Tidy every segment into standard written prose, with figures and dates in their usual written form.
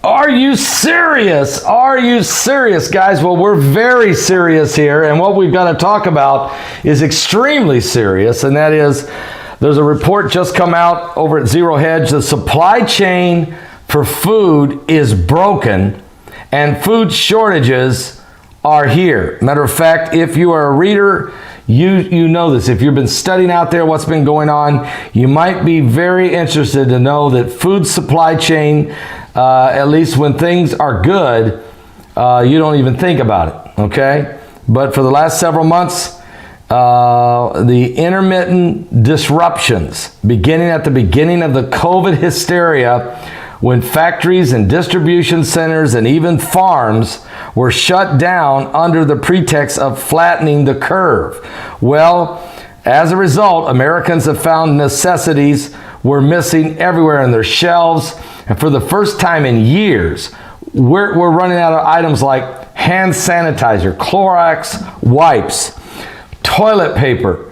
Are you serious? Are you serious, guys? Well, we're very serious here, and what we've got to talk about is extremely serious, and that is there's a report just come out over at Zero Hedge. The supply chain for food is broken, and food shortages are here. Matter of fact, if you are a reader, you know this. If you've been studying out there what's been going on, you might be very interested to know that food supply chain, at least when things are good, you don't even think about it, okay? But for the last several months, the intermittent disruptions, beginning at the beginning of the COVID hysteria, when factories and distribution centers and even farms were shut down under the pretext of flattening the curve. Well, as a result, Americans have found necessities were missing everywhere in their shelves. And for the first time in years, we're running out of items like hand sanitizer, Clorox wipes, toilet paper,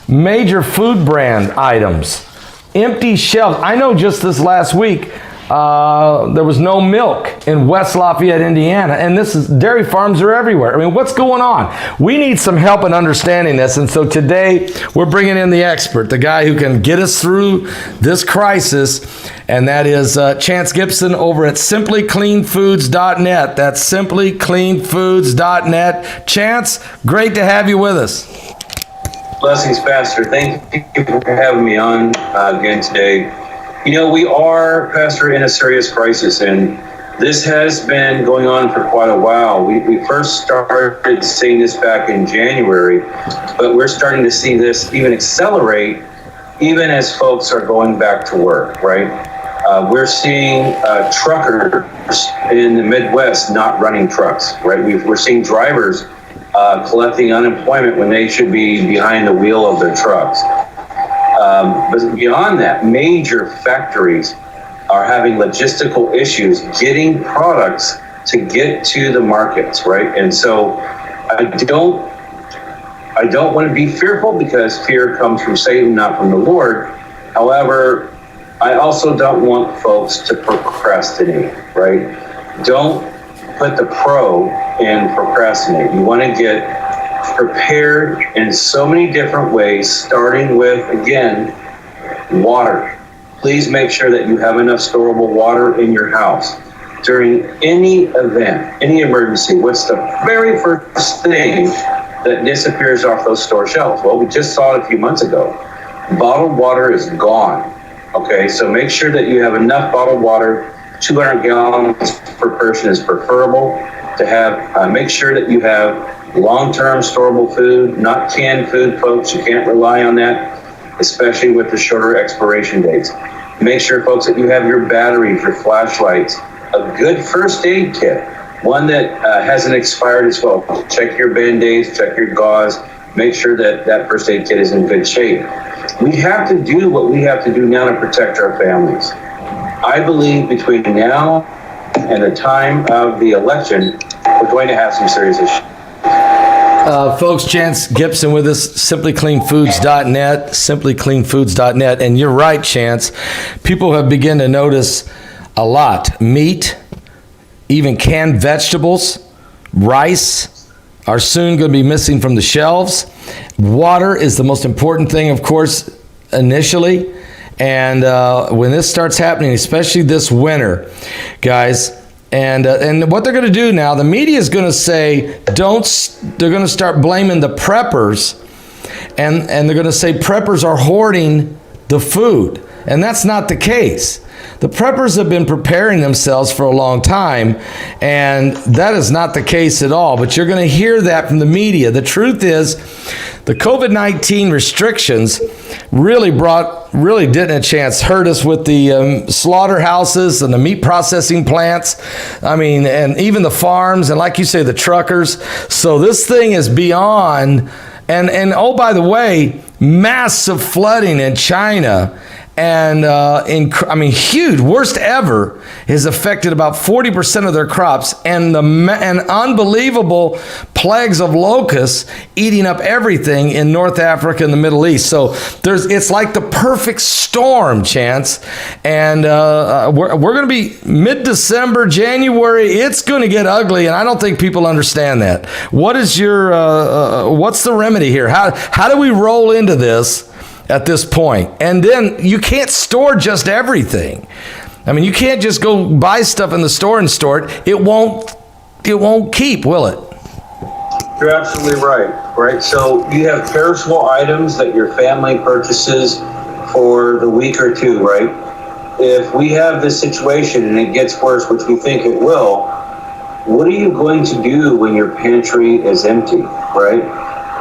major food brand items, empty shelves. I know just this last week, there was no milk in West Lafayette, Indiana, and dairy farms are everywhere. I mean, what's going on? We need some help in understanding this, and so today we're bringing in the expert, the guy who can get us through this crisis, and that is Chance Gibson over at simplycleanfoods.net. That's simplycleanfoods.net. Chance, great to have you with us. Blessings, Pastor. Thank you for having me on again today. You know, we are, Pastor, in a serious crisis, and this has been going on for quite a while. We first started seeing this back in January, but we're starting to see this even accelerate even as folks are going back to work, right? We're seeing truckers in the Midwest not running trucks, right? We're seeing drivers collecting unemployment when they should be behind the wheel of their trucks. But beyond that, major factories are having logistical issues getting products to get to the markets, right? And so I don't want to be fearful, because fear comes from Satan, not from the Lord. However, I also don't want folks to procrastinate, right? Don't put the pro in procrastinate. You want to get prepared in so many different ways, starting with, again, water. Please make sure that you have enough storable water in your house. During any event, any emergency, what's the very first thing that disappears off those store shelves? Well, we just saw it a few months ago. Bottled water is gone. Okay, so make sure that you have enough bottled water. 200 gallons per person is preferable to have. Make sure that you have long-term storable food, not canned food, folks. You can't rely on that, especially with the shorter expiration dates. Make sure, folks, that you have your batteries, your flashlights, a good first aid kit, one that hasn't expired as well. Check your Band-Aids, check your gauze. Make sure that that first aid kit is in good shape. We have to do what we have to do now to protect our families. I believe between now and the time of the election, we're going to have some serious issues. Folks, Chance Gibson with us, simplycleanfoods.net, simplycleanfoods.net. And you're right, Chance. People have begun to notice a lot. Meat, even canned vegetables, rice are soon going to be missing from the shelves. Water is the most important thing, of course, initially. And when this starts happening, especially this winter, guys, and what they're going to do now, the media is going to say, they're going to start blaming the preppers, and they're going to say preppers are hoarding the food. And that's not the case. The preppers have been preparing themselves for a long time, and that is not the case at all. But you're going to hear that from the media. The truth is, the COVID-19 restrictions really didn't a chance hurt us with the slaughterhouses and the meat processing plants. I mean, and even the farms, and like you say, the truckers. So this thing is beyond, and oh, by the way, massive flooding in China and huge, worst ever, has affected about 40% of their crops, and unbelievable plagues of locusts eating up everything in North Africa and the Middle East. So it's like the perfect storm, Chance, and we're going to be mid-December, January. It's going to get ugly, and I don't think people understand that. What is what's the remedy here? How do we roll into this at this point? And then you can't store just everything. I mean, you can't just go buy stuff in the store and store it. It won't keep, will it? You're absolutely right? So you have perishable items that your family purchases for the week or two, right? If we have this situation and it gets worse, which we think it will, what are you going to do when your pantry is empty, right?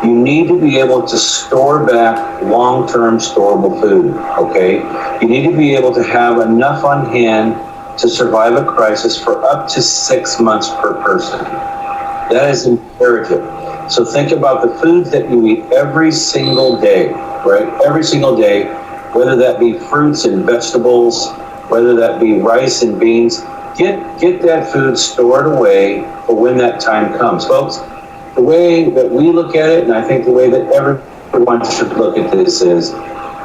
You need to be able to store back long-term storable food, okay? You need to be able to have enough on hand to survive a crisis for up to 6 months per person. That is imperative. So think about the foods that you eat every single day, right? Every single day, whether that be fruits and vegetables, whether that be rice and beans, get that food stored away for when that time comes. Folks, the way that we look at it, and I think the way that everyone should look at this is,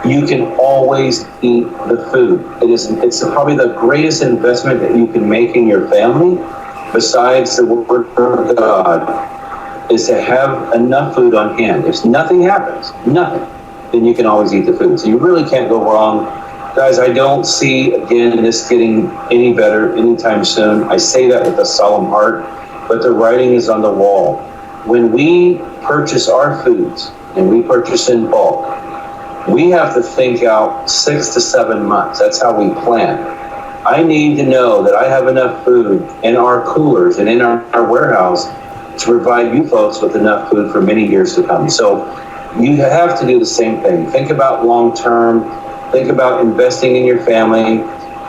you can always eat the food. It's probably the greatest investment that you can make in your family, besides the Word of God, is to have enough food on hand. If nothing happens, then you can always eat the food. So you really can't go wrong. Guys, I don't see, again, this getting any better anytime soon. I say that with a solemn heart, but the writing is on the wall. When we purchase our foods, and we purchase in bulk, we have to think out 6 to 7 months. That's how we plan. I need to know that I have enough food in our coolers and in our warehouse to provide you folks with enough food for many years to come. So you have to do the same thing. Think about long-term. Think about investing in your family.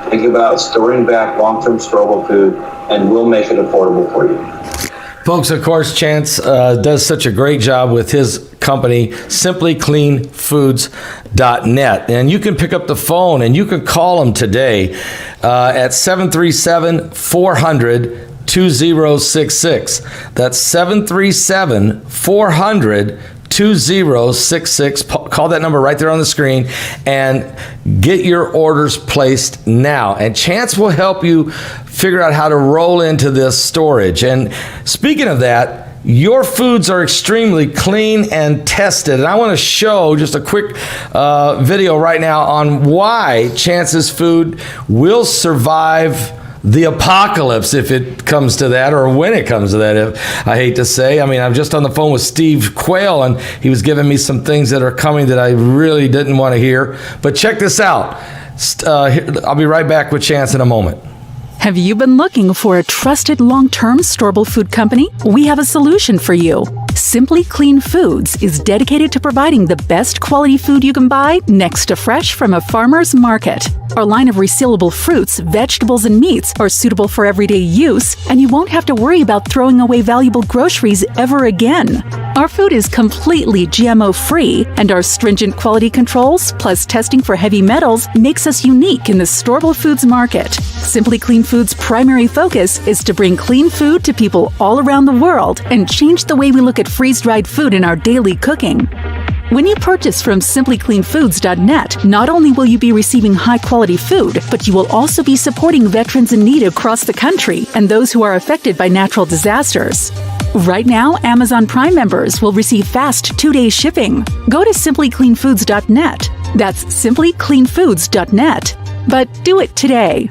Think about storing back long-term storable food, and we'll make it affordable for you. Folks, of course, Chance does such a great job with his company, simplycleanfoods.net. And you can pick up the phone and you can call him today at 737-400-2066. That's 737-400-2066. Call that number right there on the screen and get your orders placed now. And Chance will help you figure out how to roll into this storage. And speaking of that, your foods are extremely clean and tested. And I want to show just a quick video right now on why Chance's food will survive the apocalypse, if it comes to that, or when it comes to that, I hate to say. I mean, I'm just on the phone with Steve Quayle, and he was giving me some things that are coming that I really didn't want to hear. But check this out. I'll be right back with Chance in a moment. Have you been looking for a trusted long-term storable food company? We have a solution for you. Simply Clean Foods is dedicated to providing the best quality food you can buy next to fresh from a farmer's market. Our line of resealable fruits, vegetables, and meats are suitable for everyday use, and you won't have to worry about throwing away valuable groceries ever again. Our food is completely GMO-free, and our stringent quality controls, plus testing for heavy metals, makes us unique in the storable foods market. Simply Clean Foods' primary focus is to bring clean food to people all around the world and change the way we look at freeze-dried food in our daily cooking. When you purchase from simplycleanfoods.net, not only will you be receiving high-quality food, but you will also be supporting veterans in need across the country and those who are affected by natural disasters. Right now, Amazon Prime members will receive fast 2-day shipping. Go to simplycleanfoods.net. That's simplycleanfoods.net. But do it today.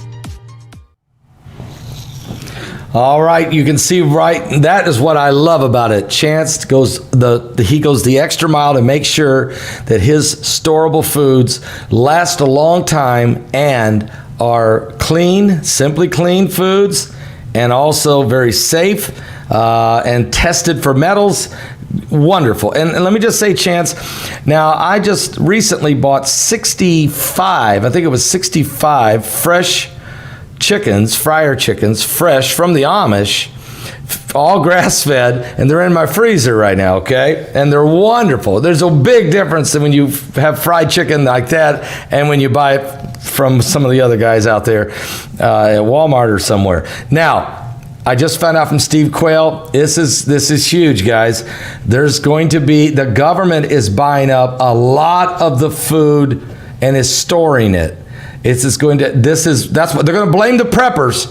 All right, you can see right, that is what I love about it. Chance goes the extra mile to make sure that his storable foods last a long time and are clean, simply clean foods, and also very safe and tested for metals. Wonderful. And let me just say, Chance, now I just recently bought 65 fresh chickens, fryer chickens, fresh from the Amish, all grass-fed, and they're in my freezer right now, okay? And they're wonderful. There's a big difference when you have fried chicken like that and when you buy it from some of the other guys out there at Walmart or somewhere. Now, I just found out from Steve Quayle, this is huge, guys. There's going to be, the government is buying up a lot of the food and is storing it. That's what they're going to blame the preppers,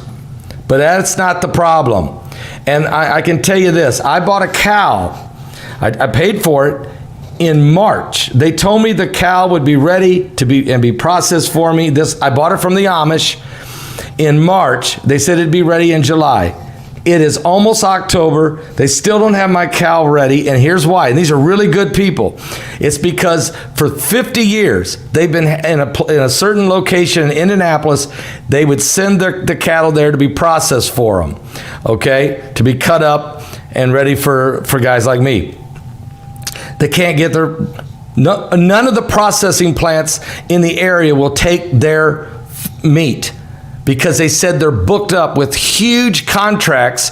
but that's not the problem. And I can tell you this, I bought a cow. I paid for it in March. They told me the cow would be ready to be processed for me. I bought it from the Amish in March. They said it'd be ready in July. It is almost October. They still don't have my cow ready, and here's why. And these are really good people. It's because for 50 years, they've been in a certain location in Indianapolis. They would send the cattle there to be processed for them, okay, to be cut up and ready for guys like me. They can't get none of the processing plants in the area will take their meat, because they said they're booked up with huge contracts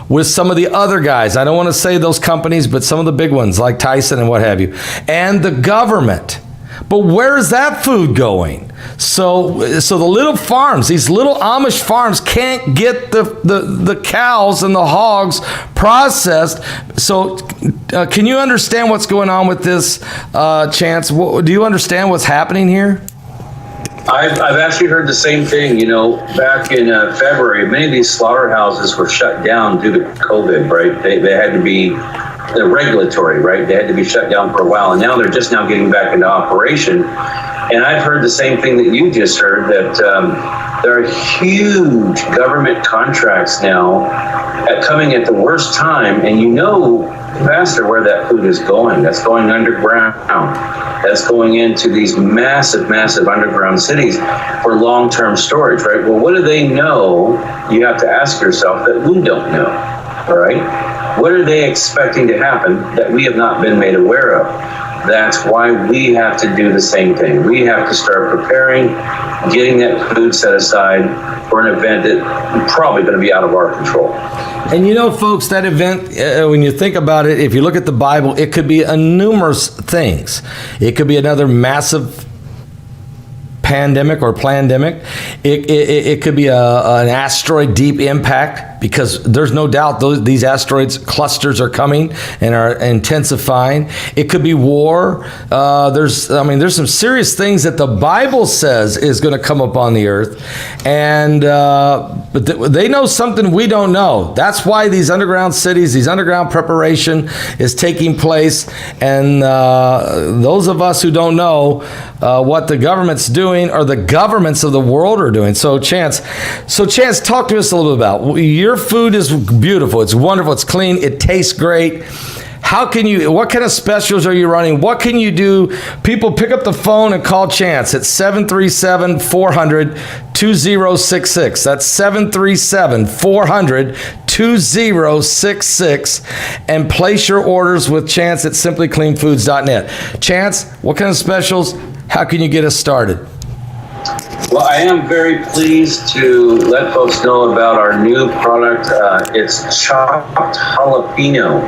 with some of the other guys. I don't want to say those companies, but some of the big ones like Tyson and what have you. And the government. But where is that food going? So the little farms, these little Amish farms can't get the cows and the hogs processed. So can you understand what's going on with this, Chance? Do you understand what's happening here? I've actually heard the same thing. You know, back in February, many of these slaughterhouses were shut down due to COVID, right? They had to be regulatory, right? They had to be shut down for a while, and now they're just now getting back into operation. And I've heard the same thing that you just heard, that there are huge government contracts now coming at the worst time, and you know, Pastor, where that food is going. That's going underground. That's going into these massive, massive underground cities for long-term storage, right? Well, what do they know? You have to ask yourself that we don't know, all right? What are they expecting to happen that we have not been made aware of? That's why we have to do the same thing. We have to start preparing, getting that food set aside for an event that's probably going to be out of our control. And you know, folks, that event, when you think about it, if you look at the Bible, it could be numerous things. It could be another massive pandemic or plandemic. It could be an asteroid deep impact, because there's no doubt these asteroids clusters are coming and are intensifying. It could be war. There's some serious things that the Bible says is going to come upon the earth, and but they know something we don't know. That's why these underground cities, these underground preparation is taking place, and those of us who don't know what the government's doing or the governments of the world are doing. So Chance, talk to us a little bit about your food. Is beautiful. It's wonderful. It's clean. It tastes great. What kind of specials are you running? What can you do? People, pick up the phone and call Chance at 737-400-2066. That's 737-400-2066, and place your orders with Chance at simplycleanfoods.net. Chance, what kind of specials? How can you get us started? Well, I am very pleased to let folks know about our new product. It's chopped jalapeno,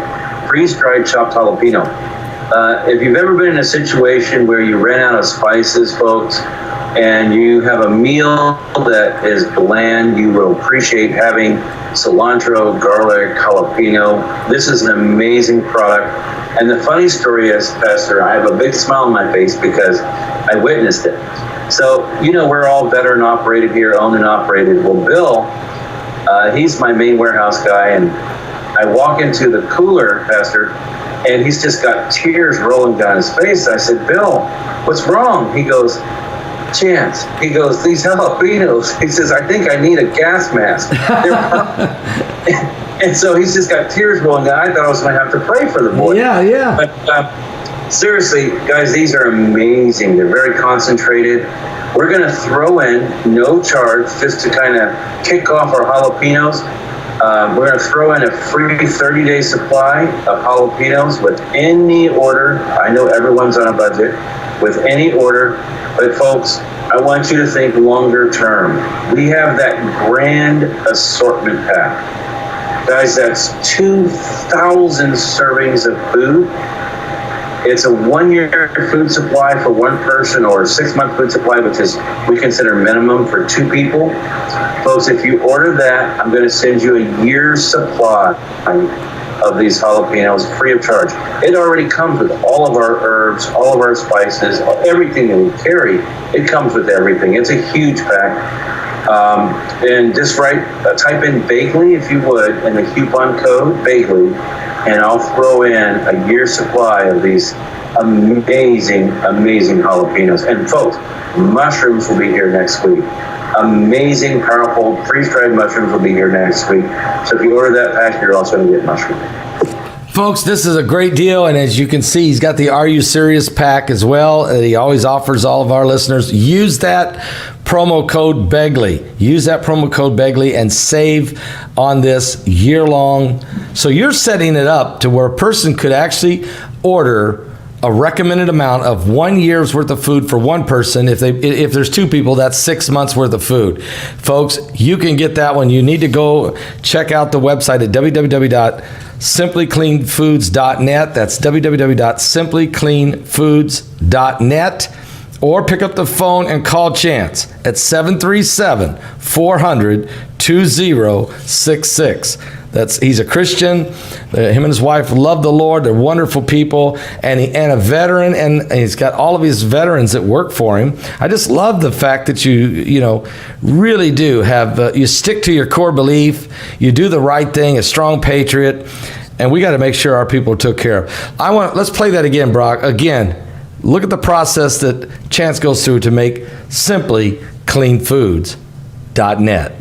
freeze-dried chopped jalapeno. If you've ever been in a situation where you ran out of spices, folks, and you have a meal that is bland, you will appreciate having cilantro, garlic, jalapeno. This is an amazing product. And the funny story is, Pastor, I have a big smile on my face because I witnessed it. So, you know, we're all veteran operated here, owned and operated. Well, Bill, he's my main warehouse guy, and I walk into the cooler, Pastor, and he's just got tears rolling down his face. I said, Bill, what's wrong? He goes, Chance. He goes, these jalapenos. He says, I think I need a gas mask. And so he's just got tears rolling down. I thought I was going to have to pray for the boy. Yeah. But seriously, guys, these are amazing. They're very concentrated. We're going to throw in, no charge, just to kind of kick off our jalapenos. We're going to throw in a free 30-day supply of jalapenos with any order. I know everyone's on a budget. With any order. But folks, I want you to think longer term. We have that grand assortment pack. Guys, that's 2,000 servings of food. It's a 1-year food supply for one person, or a 6-month food supply, which is we consider minimum for 2 people. Folks, if you order that, I'm going to send you a year's supply of these jalapenos free of charge. It already comes with all of our herbs, all of our spices, everything that we carry. It comes with everything. It's a huge pack. And just type in Bagley, if you would, and the coupon code Bagley, and I'll throw in a year's supply of these amazing, amazing jalapenos. And folks, mushrooms will be here next week. Amazing, powerful, freeze-dried mushrooms will be here next week. So if you order that pack, you're also going to get mushrooms. Folks, this is a great deal, and as you can see, he's got the Are You Serious pack as well. He always offers all of our listeners. Use that promo code Begley. Use that promo code Begley and save on this year-long. So you're setting it up to where a person could actually order a recommended amount of 1 year's worth of food for one person. If there's 2 people, that's 6 months worth of food. Folks, you can get that one. You need to go check out the website at www.simplycleanfoods.net. That's www.simplycleanfoods.net. Or pick up the phone and call Chance at 737-400-2066. He's a Christian. Him and his wife love the Lord. They're wonderful people, and a veteran, and he's got all of his veterans that work for him. I just love the fact that you really do have you stick to your core belief. You do the right thing, a strong patriot, and we got to make sure our people are took care of. Let's play that again, Brock. Again, look at the process that Chance goes through to make simplycleanfoods.net.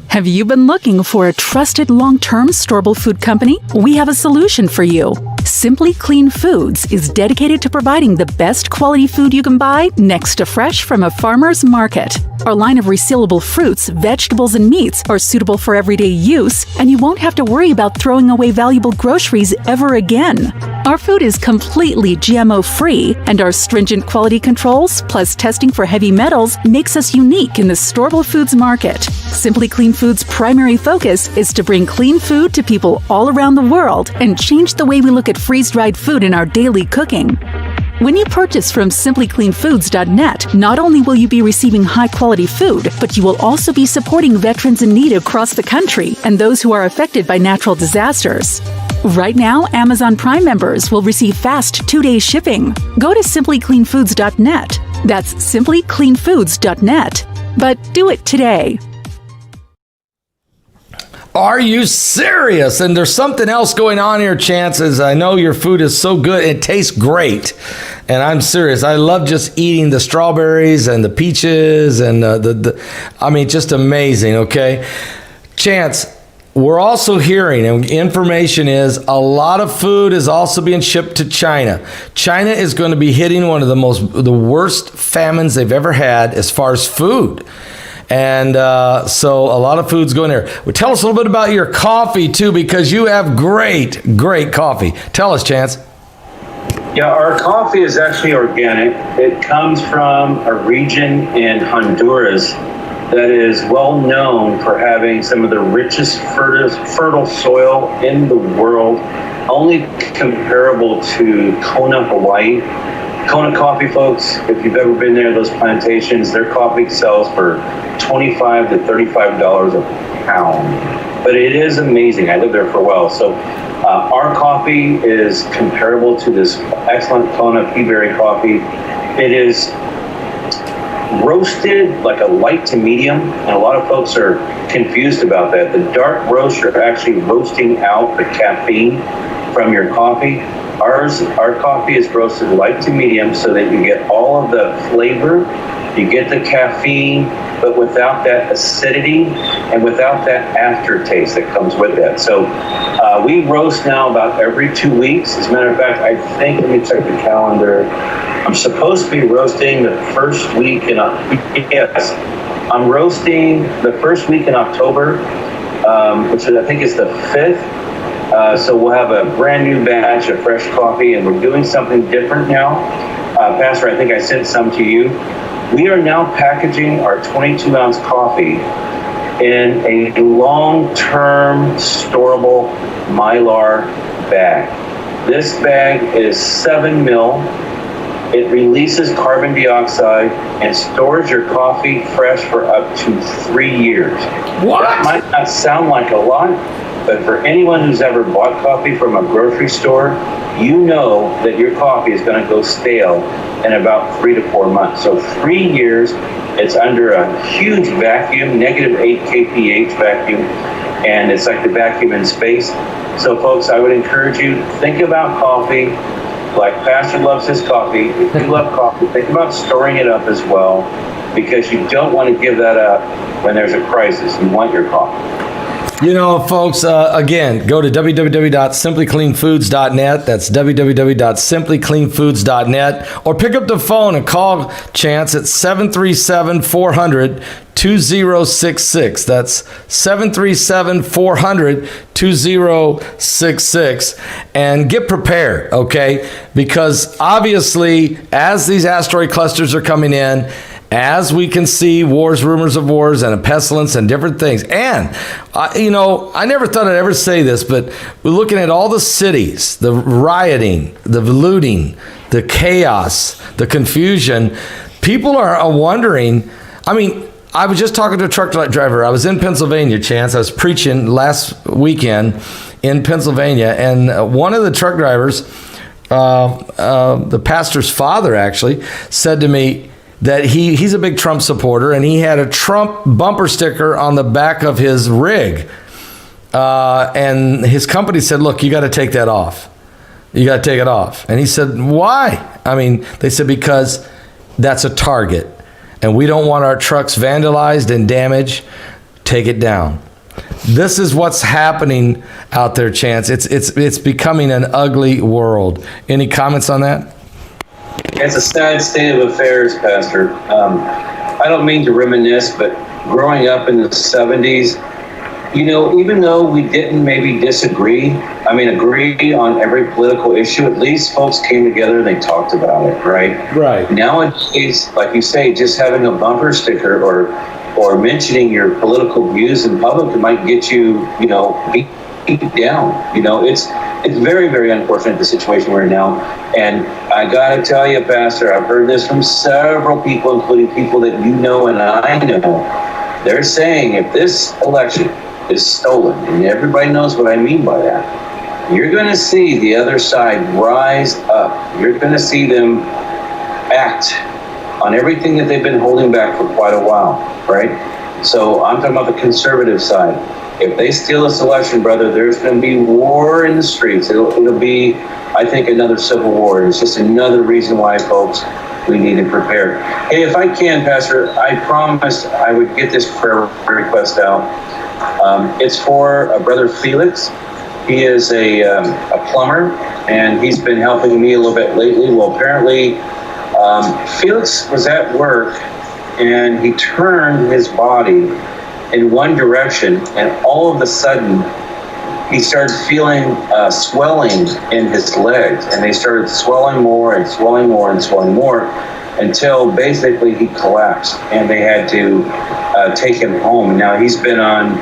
Have you been looking for a trusted long-term storable food company? We have a solution for you. Simply Clean Foods is dedicated to providing the best quality food you can buy next to fresh from a farmer's market. Our line of resealable fruits, vegetables, and meats are suitable for everyday use, and you won't have to worry about throwing away valuable groceries ever again. Our food is completely GMO-free, and our stringent quality controls, plus testing for heavy metals, makes us unique in the storable foods market. Simply Clean Foods' primary focus is to bring clean food to people all around the world and change the way we look at freeze-dried food in our daily cooking. When you purchase from simplycleanfoods.net, not only will you be receiving high-quality food, but you will also be supporting veterans in need across the country and those who are affected by natural disasters. Right now, Amazon Prime members will receive fast 2-day shipping. Go to simplycleanfoods.net. That's simplycleanfoods.net. But do it today. Are you serious? And there's something else going on here, Chances. I know your food is so good. It tastes great. And I'm serious. I love just eating the strawberries and the peaches and just amazing, okay? Chance, we're also hearing, and information is, a lot of food is also being shipped to China. China is going to be hitting one of the worst famines they've ever had as far as food. And so a lot of food's going there. Well, tell us a little bit about your coffee, too, because you have great, great coffee. Tell us, Chance. Yeah, our coffee is actually organic. It comes from a region in Honduras that is well known for having some of the richest fertile soil in the world, only comparable to Kona, Hawaii. Kona coffee, folks, if you've ever been there, those plantations, their coffee sells for $25 to $35 a pound. But it is amazing. I lived there for a while. So our coffee is comparable to this excellent Kona peaberry coffee. It is roasted like a light to medium, and a lot of folks are confused about that. The dark roast, you're actually roasting out the caffeine from your coffee. Our coffee is roasted light to medium so that you get all of the flavor, you get the caffeine, but without that acidity and without that aftertaste that comes with that. So we roast now about every 2 weeks. As a matter of fact, I think, let me check the calendar. I'm supposed to be roasting the first week in I'm roasting the first week in October, which I think is the 5th. So we'll have a brand new batch of fresh coffee, and we're doing something different now. Pastor, I think I sent some to you. We are now packaging our 22-ounce coffee in a long-term storable Mylar bag. This bag is 7 mil. It releases carbon dioxide and stores your coffee fresh for up to 3 years. What? That might not sound like a lot, but for anyone who's ever bought coffee from a grocery store, you know that your coffee is going to go stale in about 3 to 4 months. So 3 years, it's under a huge vacuum, -8 kph vacuum, and it's like the vacuum in space. So folks, I would encourage you to think about coffee like Pastor loves his coffee. If you love coffee, think about storing it up as well, because you don't want to give that up when there's a crisis. You want your coffee. You know, folks, again, go to www.simplycleanfoods.net. That's www.simplycleanfoods.net. Or pick up the phone and call Chance at 737-400-2066. That's 737-400-2066. And get prepared, okay? Because obviously, as these asteroid clusters are coming in, as we can see wars, rumors of wars, and a pestilence and different things. And, you know, I never thought I'd ever say this, but we're looking at all the cities, the rioting, the looting, the chaos, the confusion. People are wondering, I mean, I was just talking to a truck driver. I was in Pennsylvania, Chance. I was preaching last weekend in Pennsylvania, and one of the truck drivers, the pastor's father actually, said to me, that he's a big Trump supporter, and he had a Trump bumper sticker on the back of his rig. And his company said, look, you got to take that off. You got to take it off. And he said, why? I mean, they said, because that's a target, and we don't want our trucks vandalized and damaged. Take it down. This is what's happening out there, Chance. It's becoming an ugly world. Any comments on that? It's a sad state of affairs, Pastor. I don't mean to reminisce, but growing up in the 70s, you know, even though we didn't maybe agree on every political issue, at least folks came together and they talked about it, right? Right. Nowadays, like you say, just having a bumper sticker or mentioning your political views in public, it might get you, you know, beat down. You know, it's very, very unfortunate, the situation we're in now. And I got to tell you, Pastor, I've heard this from several people, including people that you know and I know. They're saying if this election is stolen, and everybody knows what I mean by that, you're going to see the other side rise up. You're going to see them act on everything that they've been holding back for quite a while, right? So I'm talking about the conservative side. If they steal this election, brother, there's going to be war in the streets. It'll be, I think, another civil war. It's just another reason why, folks, we need to prepare. Hey, if I can, Pastor, I promised I would get this prayer request out. It's for Brother Felix. He is a plumber, and he's been helping me a little bit lately. Well, apparently, Felix was at work, and he turned his body in one direction, and all of a sudden he started feeling swelling in his legs, and they started swelling more and swelling more and swelling more until basically he collapsed, and they had to take him home. Now he's been on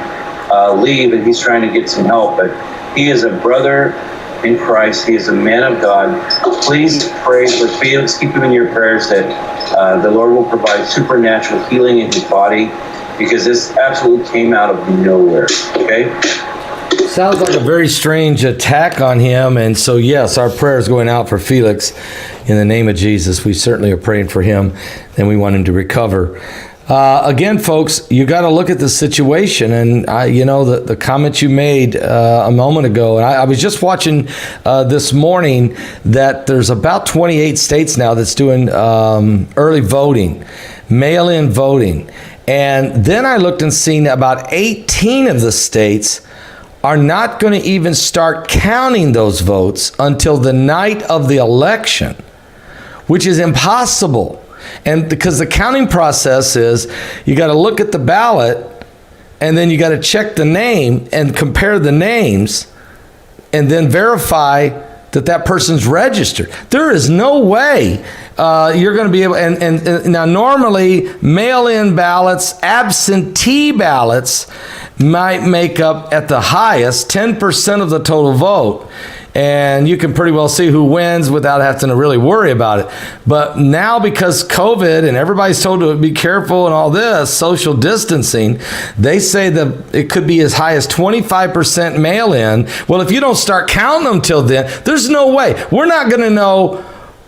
leave, and he's trying to get some help, but he is a brother in Christ. He is a man of God. Please pray for Felix. Keep him in your prayers that the Lord will provide supernatural healing in his body, because this absolutely came out of nowhere, okay? Sounds like a very strange attack on him. And so, yes, our prayer is going out for Felix in the name of Jesus. We certainly are praying for him, and we want him to recover. Again, folks, you got to look at the situation. And, the comment you made a moment ago, and I was just watching this morning that there's about 28 states now that's doing early voting, mail-in voting. And then I looked and seen about 18 of the states are not going to even start counting those votes until the night of the election, which is impossible. And because the counting process is, you got to look at the ballot, and then you got to check the name and compare the names, and then verify that person's registered. There is no way you're going to be able, and now normally mail-in ballots, absentee ballots might make up at the highest 10% of the total vote. And you can pretty well see who wins without having to really worry about it. But now, because COVID and everybody's told to be careful and all this, social distancing, they say that it could be as high as 25% mail-in. Well, if you don't start counting them till then, there's no way. We're not going to know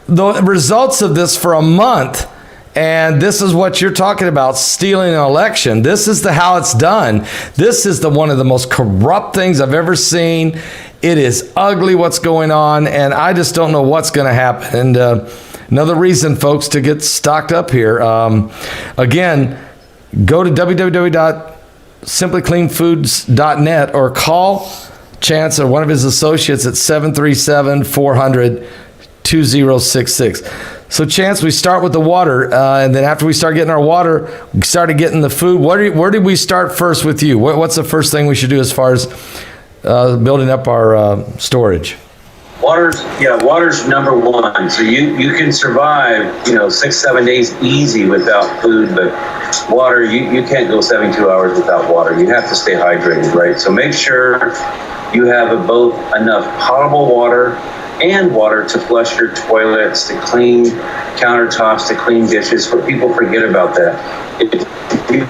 the results of this for a month. And this is what you're talking about, stealing an election. This is how it's done. This is one of the most corrupt things I've ever seen. It is ugly what's going on, and I just don't know what's going to happen. And another reason, folks, to get stocked up here. Again, go to www.simplycleanfoods.net or call Chance or one of his associates at 737-400-2066. So, Chance, we start with the water, and then after we start getting our water, we started getting the food. Where did we start first with you? What's the first thing we should do as far as building up our storage? Water's number one. So you can survive, 6-7 days easy without food, but water, you can't go 72 hours without water. You have to stay hydrated, right? So make sure you have both enough potable water and water to flush your toilets, to clean countertops, to clean dishes. People forget about that. If you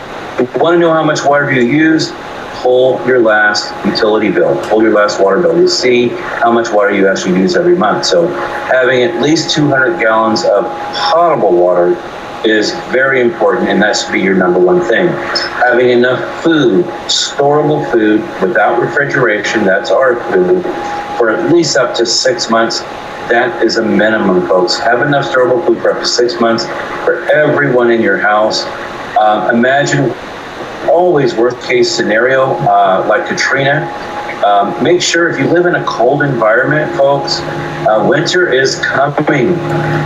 want to know how much water you use, pull your last utility bill, pull your last water bill. You'll see how much water you actually use every month. So having at least 200 gallons of potable water is very important, and that should be your number one thing. Having enough food, storable food without refrigeration, that's our food, for at least up to 6 months. That is a minimum, folks. Have enough storable food for up to 6 months for everyone in your house. Imagine always worst case scenario, like Katrina. Make sure if you live in a cold environment, folks, winter is coming.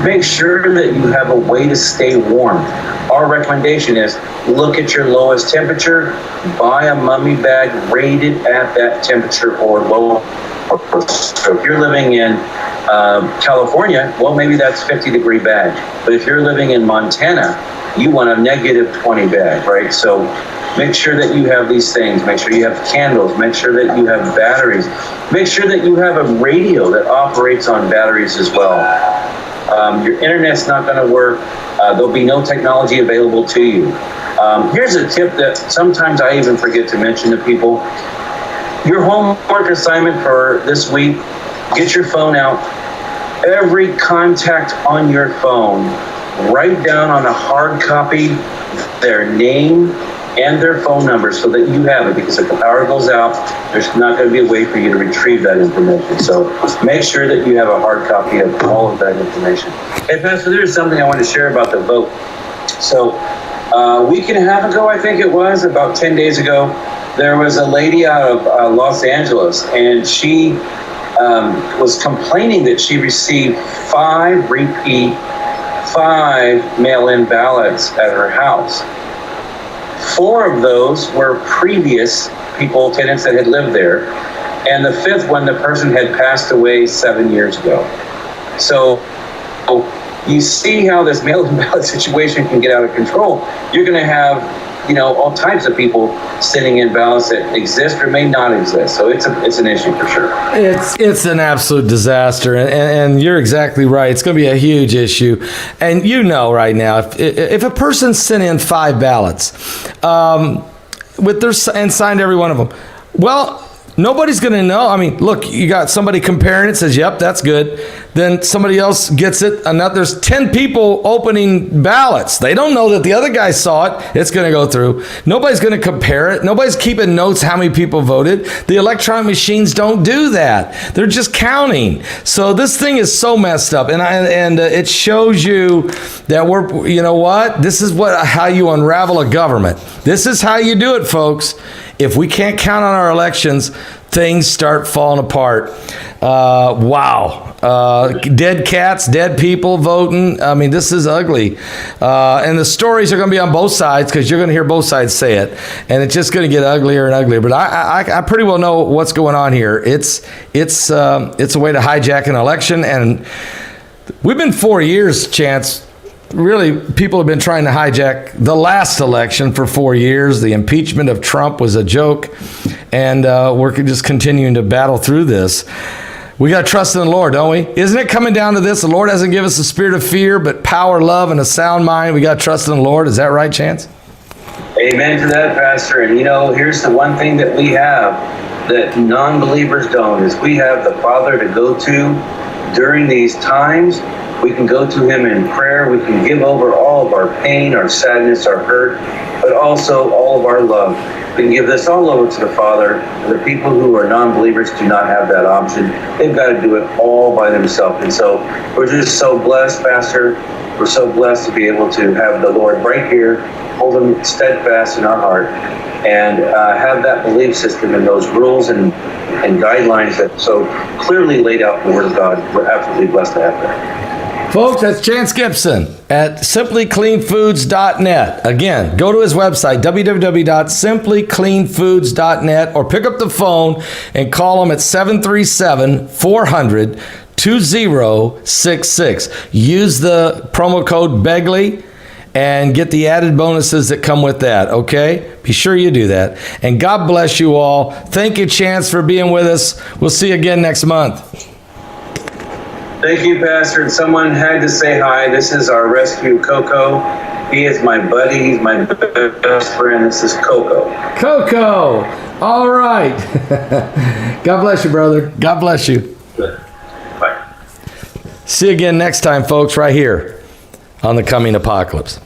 Make sure that you have a way to stay warm. Our recommendation is look at your lowest temperature, buy a mummy bag rated at that temperature or lower. So if you're living in California, well, maybe that's 50-degree bag. But if you're living in Montana, you want a -20 bag, right? So make sure that you have these things. Make sure you have candles. Make sure that you have batteries. Make sure that you have a radio that operates on batteries as well. Your internet's not going to work. There'll be no technology available to you. Here's a tip that sometimes I even forget to mention to people. Your homework assignment for this week, get your phone out. Every contact on your phone, write down on a hard copy their name and their phone number so that you have it, because if the power goes out, there's not going to be a way for you to retrieve that information. So make sure that you have a hard copy of all of that information. Hey, Pastor, there's something I want to share about the vote. So a week and a half ago, I think it was, about 10 days ago, there was a lady out of Los Angeles, and she was complaining that she received 5 mail-in ballots at her house. 4 of those were previous tenants that had lived there, and the 5th one, the person had passed away 7 years ago. So you see how this mail-in ballot situation can get out of control. You're going to have all types of people sending in ballots that exist or may not exist. So it's an issue for sure. It's an absolute disaster, and you're exactly right. It's going to be a huge issue. And right now, if a person sent in 5 ballots and signed every one of them, well, nobody's going to know. I mean, look, you got somebody comparing it, says, yep, that's good. Then somebody else gets it. There's 10 people opening ballots. They don't know that the other guy saw it. It's going to go through. Nobody's going to compare it. Nobody's keeping notes how many people voted. The electronic machines don't do that. They're just counting. So this thing is so messed up. And it shows you that this is how you unravel a government. This is how you do it, folks. if we can't count on our elections, things start falling apart. Wow. Dead cats, dead people voting. I mean, this is ugly. And the stories are going to be on both sides, because you're going to hear both sides say it. And it's just going to get uglier and uglier. But I pretty well know what's going on here. It's a way to hijack an election. And we've been 4 years, Chance. Really, people have been trying to hijack the last election for 4 years. The impeachment of Trump was a joke. And we're just continuing to battle through this. We got to trust in the Lord, don't we? Isn't it coming down to this? The Lord hasn't given us a spirit of fear, but power, love, and a sound mind. We got to trust in the Lord. Is that right, Chance? Amen to that, Pastor. And here's the one thing that we have that non-believers don't, is we have the Father to go to during these times. We can go to him in prayer. We can give over all of our pain, our sadness, our hurt, but also all of our love. We can give this all over to the Father. The people who are non-believers do not have that option. They've got to do it all by themselves. And so we're just so blessed, Pastor. We're so blessed to be able to have the Lord right here, hold him steadfast in our heart, and have that belief system and those rules and guidelines that so clearly laid out in the Word of God. We're absolutely blessed to have that. Folks, that's Chance Gibson at simplycleanfoods.net. Again, go to his website, www.simplycleanfoods.net, or pick up the phone and call him at 737-400-2066. Use the promo code BEGLEY and get the added bonuses that come with that, okay? Be sure you do that. And God bless you all. Thank you, Chance, for being with us. We'll see you again next month. Thank you, Pastor. And someone had to say hi. This is our rescue, Coco. He is my buddy. He's my best friend. This is Coco. Coco. All right. God bless you, brother. God bless you. Bye. See you again next time, folks, right here on The Coming Apocalypse.